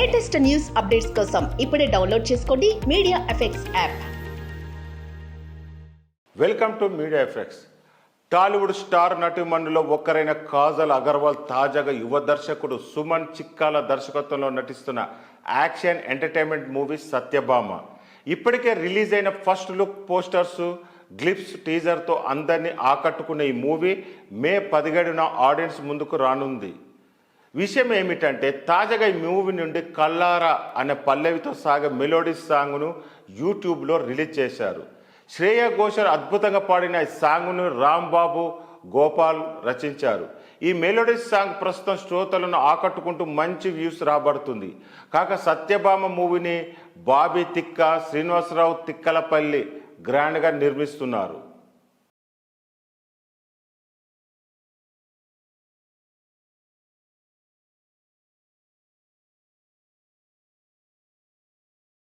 Latest news updates కోసం ఇప్పుడే download చేసుకోండి Media Effects app. Welcome to Media Effects. Tollywood star నటీమణుల్లో ఒక్కరైన కాజల్ అగర్వాల్ తాజాగా యువ దర్శకుడు సుమన్ చిక్కాల దర్శకత్వంలో నటిస్తున్న యాక్షన్ ఎంటర్టైన్మెంట్ మూవీ సత్యభామ. ఇప్పటికే రిలీజ్ అయిన ఫస్ట్ లుక్ పోస్టర్స్, గ్లిప్స్, టీజర్తో అందరినీ ఆకట్టుకున్న ఈ మూవీ మే 17న ఆడియన్స్ ముందుకు రానుంది. విషయం ఏమిటంటే తాజాగా ఈ మూవీ నుండి కల్లారా అనే పల్లవితో సాగే మెలోడీ సాంగ్ను యూట్యూబ్లో రిలీజ్ చేశారు. శ్రేయా ఘోషల్ అద్భుతంగా పాడిన ఈ సాంగ్ను రాంబాబు గోపాల్ రచించారు. ఈ మెలోడీ సాంగ్ ప్రస్తుతం శ్రోతలను ఆకట్టుకుంటూ మంచి వ్యూస్ రాబడుతుంది. కాక సత్యభామ మూవీని బాబీ తిక్క, శ్రీనివాసరావు తిక్కలపల్లి గ్రాండ్గా నిర్మిస్తున్నారు.